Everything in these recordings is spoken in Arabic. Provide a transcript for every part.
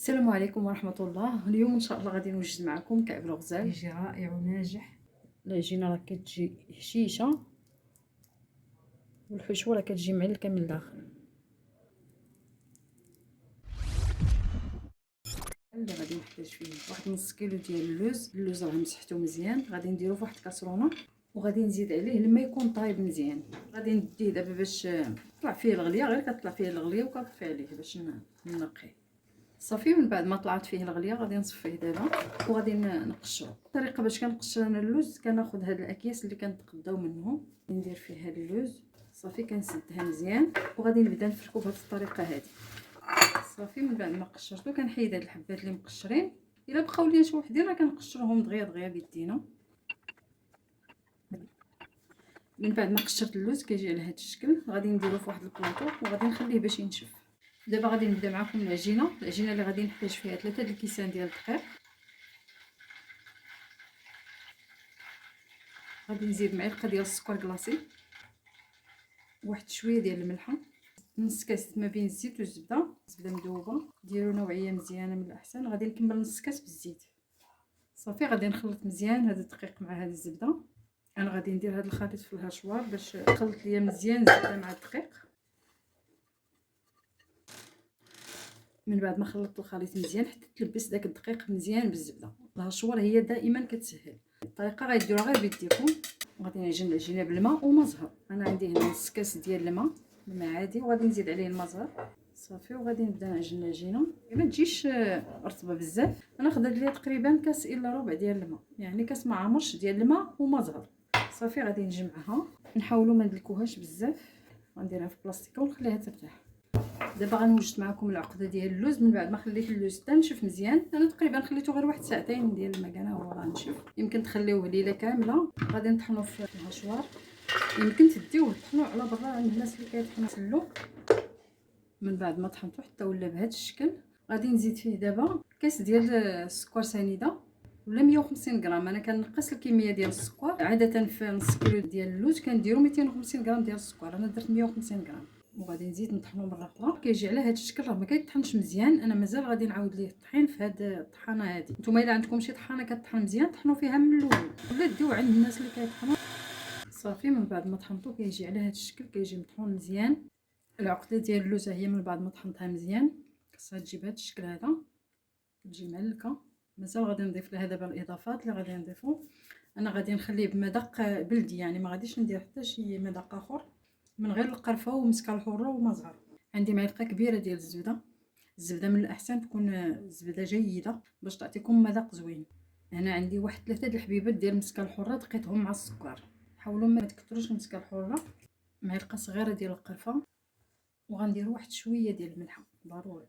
السلام عليكم ورحمة الله. اليوم ان شاء الله غادي نوجد معكم كعب الغزال. يجي رائع وناجح. العجينة راه كتجي هشيشة والحشوة راه كتجي معلكة من الداخل. اللي غادي نحتاج فيه واحد نص كيلو ديال اللوز راه مسحته مزيان، غادي نديرو فواحد الكاسرونه وغادي نزيد عليه الماء يكون طايب مزيان. غادي نديه دابا باش طلع فيه الغليه، غير كطلع فيه الغليه وكنطفي عليه باش نقيه صافي. من بعد ما طلعت فيه الغليه غادي نصفيه دابا وغادي نقشرو. الطريقه باش كنقشر انا اللوز، كناخذ هاد الاكياس اللي كنتقداو منهم، ندير فيه هاد اللوز صافي، كنسدها مزيان وغادي نبدا نفركو بهاد الطريقه هادي صافي. من بعد ما قشرتو كنحيد هاد الحبات اللي مقشرين، الا بقاو ليا شي وحدين راه كنقشرهم دغيا دغيا بيدينا. من بعد ما قشرت اللوز كيجي على هاد الشكل، غادي نديرو في واحد البلاطو وغادي نخليه باش ينشف. دابا غادي نبدا معكم العجينه اللي غادي نحتاج فيها 3 د الكيسان ديال الدقيق. غادي نزيد معلقه ديال السكر كلاصي، واحد شويه ديال الملحه، نص كاس ما بين الزيت والزبده، زبده مذوبه ديروا نوعيه مزيانه من الاحسن. غادي نكمل نص كاس بالزيت صافي. غادي نخلط مزيان هذا الدقيق مع هذه الزبده. انا غادي ندير هذا الخليط في الهاشوار باش يخلط ليا مزيان الزبده مع الدقيق. من بعد ما خلطت الخليط مزيان حتى تلبس داك الدقيق مزيان بالزبده. الهاشوار هي دائما كتسهل الطريقه، غيديروها غير بيديكم. غادي نعجن العجينه بالماء وما زهر. انا عندي هنا نص كاس ديال الماء عادي وغادي نزيد عليه الماء زهر صافي. وغادي نبدا نعجن العجينه ما تجيش رطبه بزاف. انا خدات ليا تقريبا كاس الا ربع ديال الماء، يعني كاس ما عمرش ديال الماء وما زهر صافي. غادي نجمعها، نحاولوا ما ندلكوهاش بزاف، غنديرها في بلاستيكه ونخليها ترتاح. دابا غنوجد معكم العقده ديال اللوز. من بعد ما خليت اللوز تنشف مزيان، انا تقريبا خليته غير واحد ساعتين ديال المكانه هو غنشف. يمكن تخليوه ليله كامله. غادي نطحنوا في الهشوار، يمكن تديوه طحنوا على برا عند الناس اللي كيطحنوا سلو. من بعد ما طحنته حتى ولا بهذا الشكل، غادي نزيد فيه دابا كاس ديال السكر سنيده ولا 150 غرام. انا كنقص الكميه ديال السكر، عاده في نص كيلو ديال اللوز كنديروا 250 غرام ديال السكر، انا درت 150 غرام. وغادي نزيد نطحنو مره اخرى. كيجي على هذا الشكل، راه ما كيطحنش مزيان. انا مازال غادي نعاود ليه الطحين في هذه الطحانه هذه. نتوما الا عندكم شي طحانه كطحن مزيان طحنوا فيها من الاول، ولا ديو عند الناس اللي كيطحنوا صافي. من بعد ما طحنتو كيجي على هذا الشكل، كيجي مطحون مزيان. العقده ديال اللوز هي من بعد ما طحنتها مزيان خاصها تجي بهذا الشكل هذا، تجي معلكه. مازال غادي نضيف لها دابا الاضافات اللي غادي نضيفو. انا غادي نخليه بمذاق بلدي، يعني ما غاديش ندير حتى شي مذاق اخر من غير القرفه ومسكه الحره وما زهر. عندي معلقه كبيره ديال الزبده من الاحسن تكون زبده جيده باش تعطيكم مذاق زوين. هنا عندي واحد 3 د الحبيبات ديال المسكه الحره دقيتهم مع السكر. حاولوا ما تكثروش المسكه الحره. معلقه صغيره ديال القرفه، وغندير واحد شويه ديال الملحه ضروري.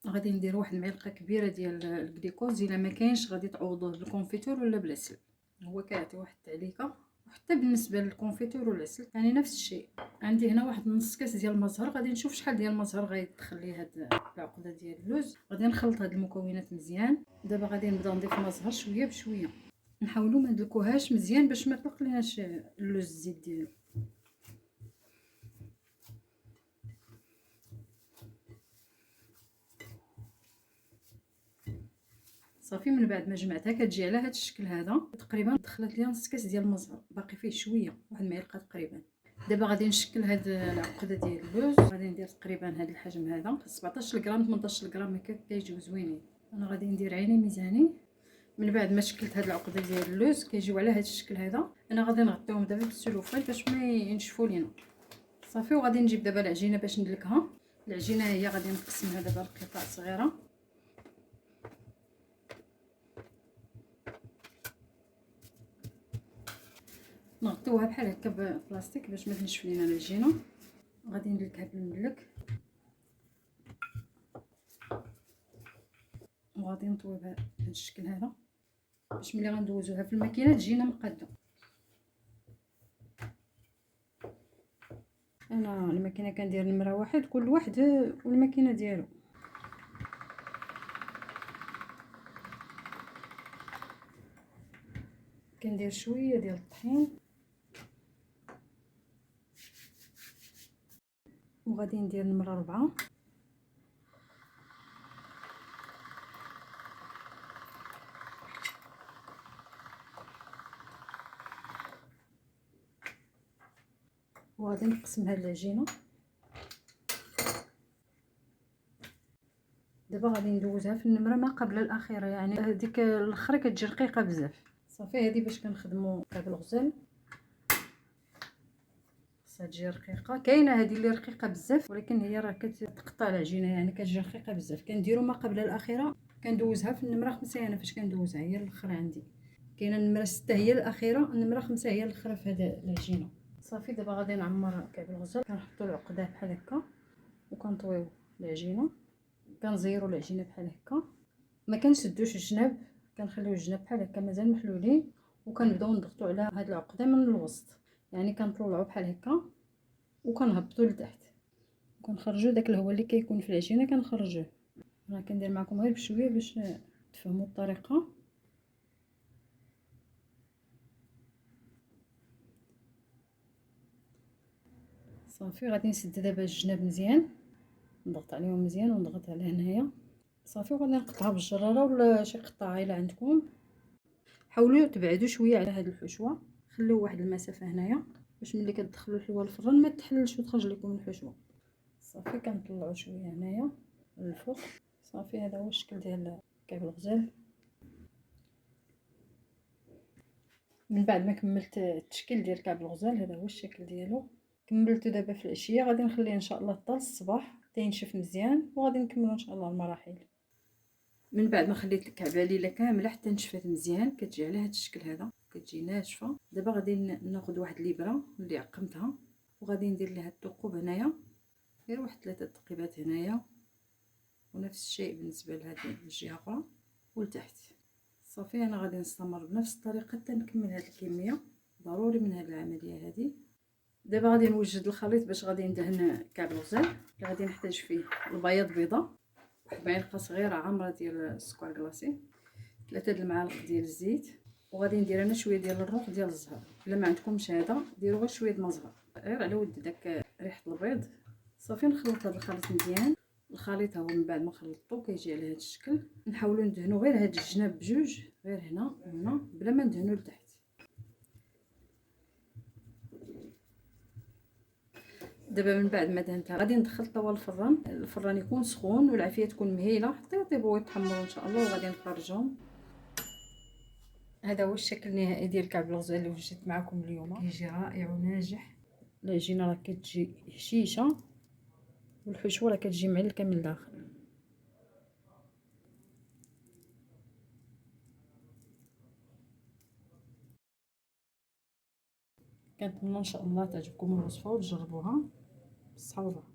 غادي ندير واحد المعلقه كبيره ديال الكليكوز، الا ما كاينش غادي تعوضوه بالكونفيتور ولا بالعسل، هو كيعطي واحد التعليكه. وحتى بالنسبه للكونفيتور والعسل يعني نفس الشيء. عندي هنا واحد نص كاس ديال المزهر، غادي نشوف شحال ديال المزهر غيدخل لي هاد العقده ديال اللوز. غادي نخلط هاد المكونات مزيان. دابا غادي نبدا نضيف المزهر شويه بشويه، نحاولوا ما ندلكوهاش مزيان باش ما يطلق ليناش اللوز الزيت ديالو. صافي. من بعد ما جمعتها كتجي على هذا الشكل هذا. تقريبا دخلت ليا نص كاس ديال المزهر، باقي فيه شويه، واحد المعلقه تقريبا. دابا غادي نشكل هاد العقده ديال اللوز. غادي ندير تقريبا هاد الحجم هذا 17 غرام 18 غرام هكا كيجيو زوينين. انا غادي ندير عيني ميزاني. من بعد ما شكلت هاد العقده ديال اللوز كيجيو على هاد الشكل هذا، انا غادي نغطيهم دابا بالسلوفان باش ما ينشفوا لينا صافي. وغادي نجيب دابا العجينه باش ندلكها. العجينه هي غادي نقسمها دابا لقطع صغيره، نغطيوها بحال هكا ببلاستيك باش ما تنشف لينا العجينه. غادي ندلكها بالمدلك وغادي نطويها بهذا الشكل هذا باش ملي غندوزوها في الماكينه تجينا مقاده. انا الماكينه كندير نمره واحد، كل واحد والماكينه ديالو. كندير شويه ديال الطحين وغادي ندير نمره 4. وغادي نقسم هاد العجينه. دابا غادي ندوزها في النمره ما قبل الاخيره، يعني هذيك الاخرى كتجي رقيقه بزاف. صافي هذه باش كنخدموا كعب الغزال خصها تجي رقيقه. كاينه هذه اللي رقيقه بزاف ولكن هي راه كتقطع العجينه، يعني كتجي رقيقه بزاف. كنديروا ما قبل الاخيره، كندوزها في النمره 5. انا فاش كندوزها هي الاخرى عندي. كاينه النمره 6 هي الاخيره، النمره 5 هي الاخرى في هذه العجينه. صافي دابا غادي نعمر كعب الغزال. كنحطوا العقده بحال هكا وكنطويو العجينه، كنزيروا العجينه بحال هكا، ما كنشدوش الجناب، كنخليو الجناب بحال هكا مازال محلولين، وكنبداو نضغطوا على هاد العقده من الوسط، يعني كنطلعوا بحال هكا وكنهبطوا لتحت، وكنخرجوا داك الهواء اللي كيكون في العجينه كنخرجوه. انا كندير معكم غير بشويه باش تفهموا الطريقه. صافي غادي نسد دابا الجناب مزيان، نضغط عليهم مزيان ونضغط على هنايا. صافي وغادي نقطعها بالجراره ولا شي قطعه الا عندكم. حاولوا تبعدوا شويه على هاد الحشوه، خليو واحد المسافه هنايا باش ملي كتدخلوا الحلوه للفران ما تحللش وتخرج لكم الحشوه. صافي كنطلعوا شويه هنايا للفوق. صافي هذا هو الشكل ديال كعب الغزال. من بعد ما كملت التشكيل ديال كعب الغزال، هذا هو الشكل ديالو. كملته دابا في العشيه، غادي نخليه ان شاء الله حتى الصباح حتى ينشف مزيان، وغادي نكملوا ان شاء الله المراحل. من بعد ما خليت الكعبه ليله كامله حتى نشفت مزيان، كتجي على هذا الشكل هذا، كتجي ناشفه. دابا غادي ناخذ واحد الابره اللي عقمتها وغادي ندير لها الثقوب هنايا، غير واحد 3 تقيبات هنايا، ونفس الشيء بالنسبه لهذه الجهه الاخرى ولتحت. صافي انا غادي نستمر بنفس الطريقه حتى نكمل هذه الكميه، ضروري من هذه العمليه هذه. دابا غادي نوجد الخليط باش غادي ندهن كعب الغزال. غادي نحتاج فيه البياض بيضه، واحد معلقه صغيره عامره ديال السكر كلاصي، 3 المعالق ديال الزيت، وغادي ندير انا شويه ديال الروح ديال الزهر. الا ما عندكمش هذا ديروا غير شويه د الزهر غير على ود داك ريحه البيض. صافي نخلط هذا الخليط مزيان. الخليط هو من بعد ما خلطته كيجي على هذا الشكل. نحاولوا ندهنوا غير هذا الجناب بجوج، غير هنا وهنا، بلا ما ندهنوا لتحت. دابا من بعد ما دهنتها غادي ندخل الطاوه للفران. الفران يكون سخون والعافيه تكون مهيله حتى يطيبوا ويتحمروا ان شاء الله، وغادي نخرجهم. هذا هو الشكل النهائي ديال كعب الغزال اللي وجدت معكم اليوم. كيجي رائع وناجح. العجينه راه كتجي هشيشه والحشوه راه كتجي معلكه من الداخل. كنتمنى ان شاء الله تعجبكم الوصفه وتجربوها. بالصحه والراحه.